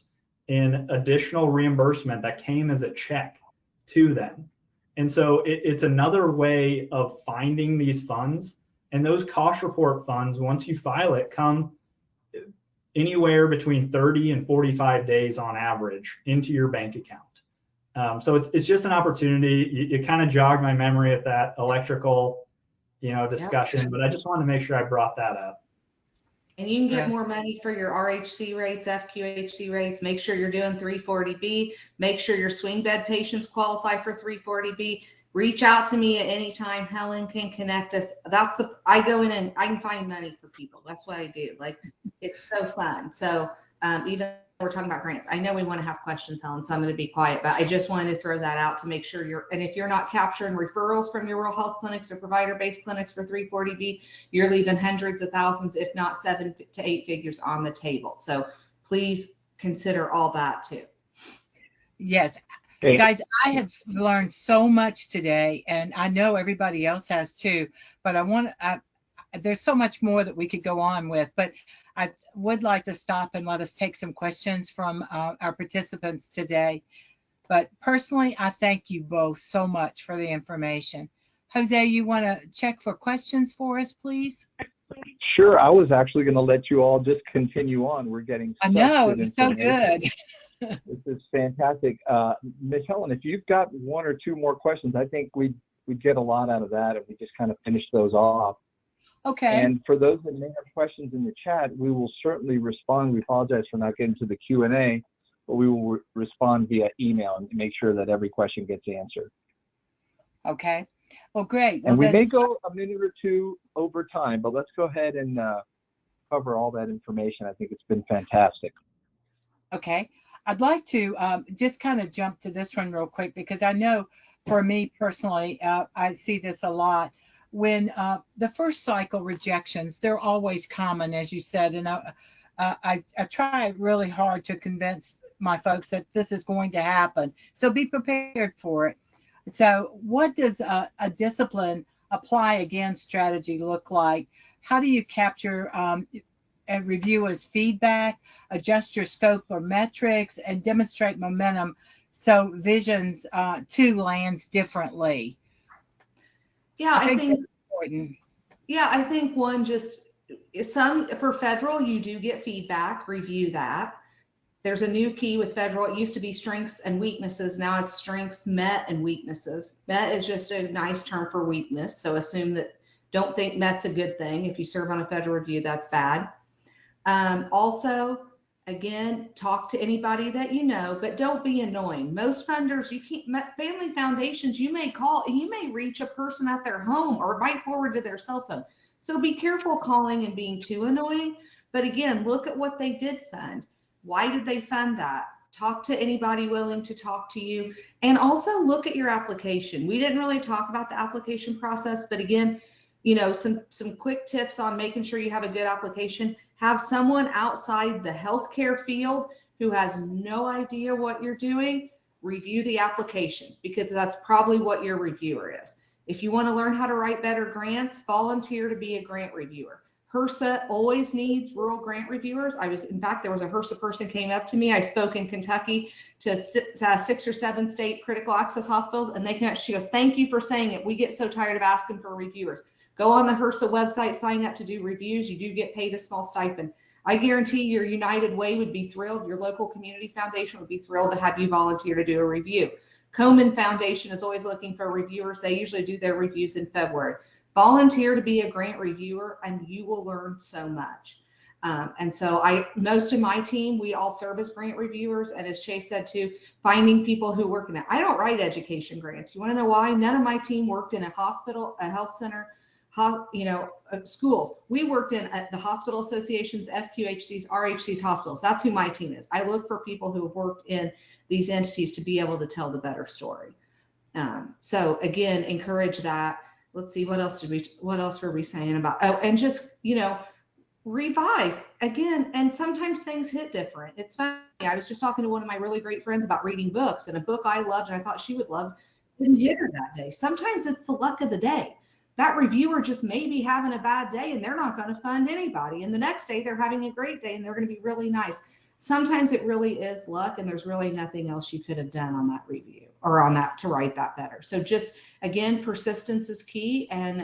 in additional reimbursement that came as a check to them. And so it's another way of finding these funds. And those cost report funds, once you file it, come anywhere between 30 and 45 days on average into your bank account. So it's just an opportunity. You kind of jogged my memory at that electrical, discussion, but I just wanted to make sure I brought that up. And you can get more money for your RHC rates, FQHC rates. Make sure you're doing 340B. Make sure your swing bed patients qualify for 340B. Reach out to me at any time. Helen can connect us. I go in and I can find money for people. That's what I do. Like, it's so fun. So even though we're talking about grants, I know we want to have questions, Helen, so I'm going to be quiet, but I just wanted to throw that out to make sure and if you're not capturing referrals from your rural health clinics or provider-based clinics for 340B, you're leaving hundreds of thousands, if not 7 to 8 figures on the table. So please consider all that too. Yes. Guys, I have learned so much today, and I know everybody else has too, but there's so much more that we could go on with, but I would like to stop and let us take some questions from our participants today. But personally, I thank you both so much for the information. Jose, you want to check for questions for us, please? Sure. I was actually going to let you all just continue on. We're getting I know, it was so good. This is fantastic. Ms. Helen, if you've got 1 or 2 more questions, I think we'd get a lot out of that if we just kind of finish those off. Okay. And for those that may have questions in the chat, we will certainly respond. We apologize for not getting to the Q&A, but we will respond via email and make sure that every question gets answered. Okay. Well, great. And we may go a minute or 2 over time, but let's go ahead and cover all that information. I think it's been fantastic. Okay. I'd like to just kind of jump to this one real quick, because I know for me personally, I see this a lot. When the first cycle rejections, they're always common, as you said, and I try really hard to convince my folks that this is going to happen. So be prepared for it. So what does a discipline apply again strategy look like? How do you capture and review as feedback, adjust your scope or metrics, and demonstrate momentum so visions 2 lands differently? Yeah, I think important. Yeah, I think one, for federal, you do get feedback, review that. There's a new key with federal. It used to be strengths and weaknesses. Now it's strengths met and weaknesses. Met is just a nice term for weakness. So don't think met's a good thing. If you serve on a federal review, that's bad. Also, again, talk to anybody that you know, but don't be annoying. Most funders, family foundations, you may call and you may reach a person at their home or might forward to their cell phone. So be careful calling and being too annoying. But again, look at what they did fund. Why did they fund that? Talk to anybody willing to talk to you. And also look at your application. We didn't really talk about the application process, but again, some quick tips on making sure you have a good application. Have someone outside the healthcare field who has no idea what you're doing review the application, because that's probably what your reviewer is. If you want to learn how to write better grants, volunteer to be a grant reviewer. HRSA always needs rural grant reviewers. In fact, there was a HRSA person came up to me. I spoke in Kentucky to 6 or 7 state critical access hospitals, and she goes, "Thank you for saying it. We get so tired of asking for reviewers. Go on the HRSA website, sign up to do reviews. You do get paid a small stipend." I guarantee your United Way would be thrilled. Your local community foundation would be thrilled to have you volunteer to do a review. Komen Foundation is always looking for reviewers. They usually do their reviews in February. Volunteer to be a grant reviewer and you will learn so much. And so most of my team, we all serve as grant reviewers. And as Chase said too, finding people who work in it. I don't write education grants. You want to know why? None of my team worked in a hospital, a health center, schools. We worked in the hospital associations, FQHCs, RHCs, hospitals. That's who my team is. I look for people who have worked in these entities to be able to tell the better story. So again, encourage that. let's see, what else were we saying about, oh, and just, revise again. And sometimes things hit different. It's funny. I was just talking to one of my really great friends about reading books, and a book I loved and I thought she would love didn't hit her that day. Sometimes it's the luck of the day. That reviewer just may be having a bad day and they're not going to fund anybody. And the next day they're having a great day and they're going to be really nice. Sometimes it really is luck, and there's really nothing else you could have done on that review or on that to write that better. So just, again, persistence is key, and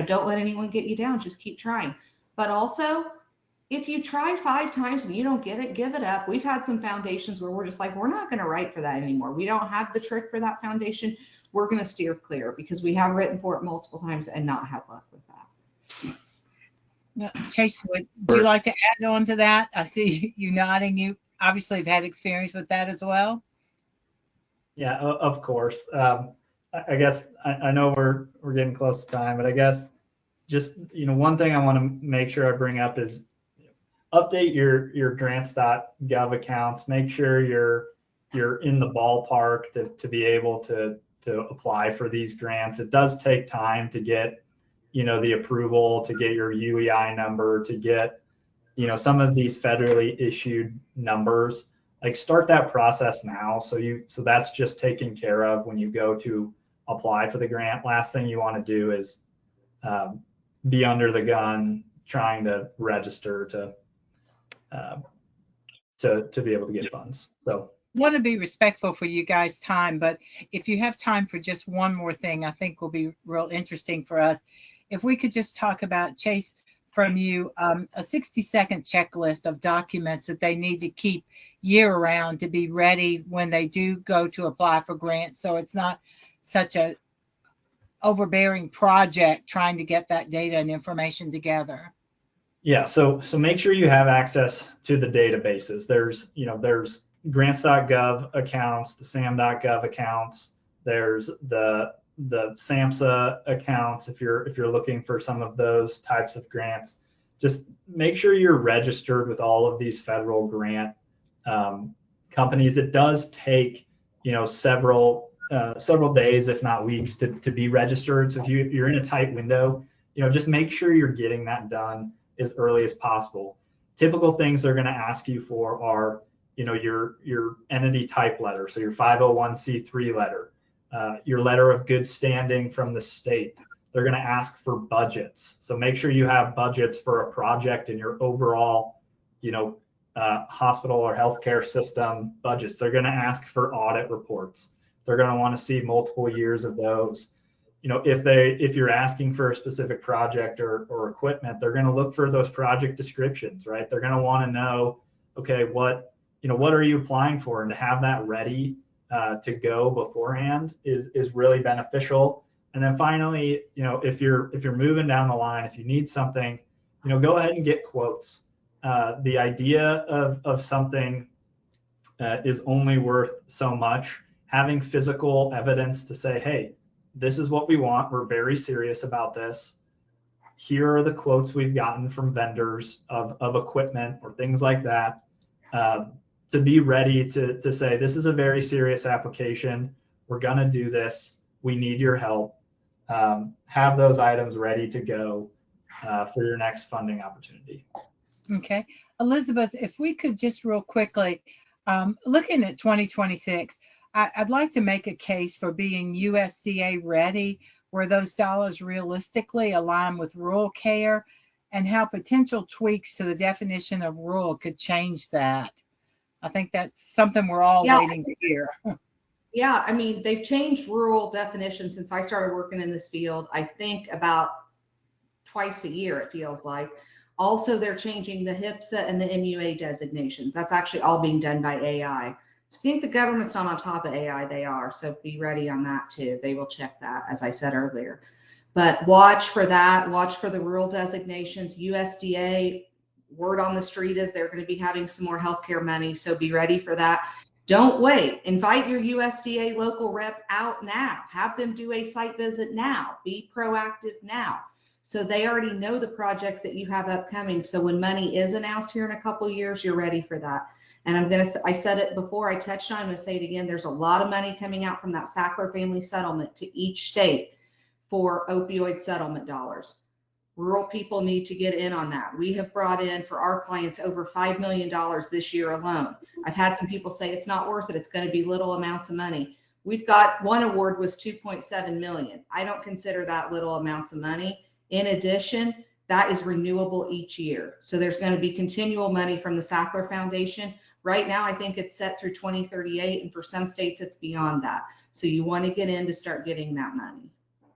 don't let anyone get you down. Just keep trying. But also, if you try 5 times and you don't get it, give it up. We've had some foundations where we're just like, we're not going to write for that anymore. We don't have the trick for that foundation. We're going to steer clear because we have written for it multiple times and not had luck with that. Chase, would you like to add on to that? I see you nodding. You obviously have had experience with that as well. Yeah, of course. I guess I know we're getting close to time, but I guess just, one thing I want to make sure I bring up is update your grants.gov accounts. Make sure you're in the ballpark to be able to apply for these grants. It does take time to get, the approval, to get your UEI number, to get, some of these federally issued numbers. Like, start that process now. So that's just taken care of when you go to apply for the grant. Last thing you want to do is be under the gun trying to register to be able to get funds. So Want to be respectful for you guys' time, but if you have time for just one more thing, I think will be real interesting for us. If we could just talk about, Chase, from you, a 60-second checklist of documents that they need to keep year round to be ready when they do go to apply for grants. So it's not such a overbearing project trying to get that data and information together. Yeah, so make sure you have access to the databases. There's grants.gov accounts, the sam.gov accounts. There's the SAMHSA accounts if you're looking for some of those types of grants. Just make sure you're registered with all of these federal grant companies. It does take several days, if not weeks, to be registered. So if you're in a tight window, just make sure you're getting that done as early as possible. Typical things they're going to ask you for are your entity type letter, so your 501c3 letter, your letter of good standing from the state. They're going to ask for budgets, so make sure you have budgets for a project in your overall hospital or healthcare system budgets. They're going to ask for audit reports. They're going to want to see multiple years of those. If you're asking for a specific project or equipment, they're going to look for those project descriptions, right? They're going to want to know, okay, what are you applying for? And to have that ready to go beforehand is really beneficial. And then finally, if you're moving down the line, if you need something, go ahead and get quotes. The idea of something is only worth so much. Having physical evidence to say, hey, this is what we want. We're very serious about this. Here are the quotes we've gotten from vendors of equipment or things like that. To be ready to say, this is a very serious application. We're going to do this. We need your help. Have those items ready to go for your next funding opportunity. Okay. Elizabeth, if we could just real quickly, looking at 2026, I'd like to make a case for being USDA ready, where those dollars realistically align with rural care, and how potential tweaks to the definition of rural could change that. I think that's something we're all waiting to hear. Yeah, I mean, they've changed rural definitions since I started working in this field, I think about twice a year, it feels like. Also, they're changing the HIPSA and the MUA designations. That's actually all being done by AI. So if you think the government's not on top of AI, they are. So be ready on that too. They will check that, as I said earlier. But watch for that. Watch for the rural designations. USDA, word on the street is they're going to be having some more healthcare money. So be ready for that. Don't wait. Invite your USDA local rep out now. Have them do a site visit now. Be proactive now. So they already know the projects that you have upcoming. So when money is announced here in a couple of years, you're ready for that. And I said it before, I touched on it, I'm going to say it again. There's a lot of money coming out from that Sackler family settlement to each state for opioid settlement dollars. Rural people need to get in on that. We have brought in for our clients over $5 million this year alone. I've had some people say it's not worth it. It's going to be little amounts of money. We've got one award was 2.7 million. I don't consider that little amounts of money. In addition, that is renewable each year. So there's going to be continual money from the Sackler Foundation. Right now, I think it's set through 2038, and for some states, it's beyond that. So you want to get in to start getting that money.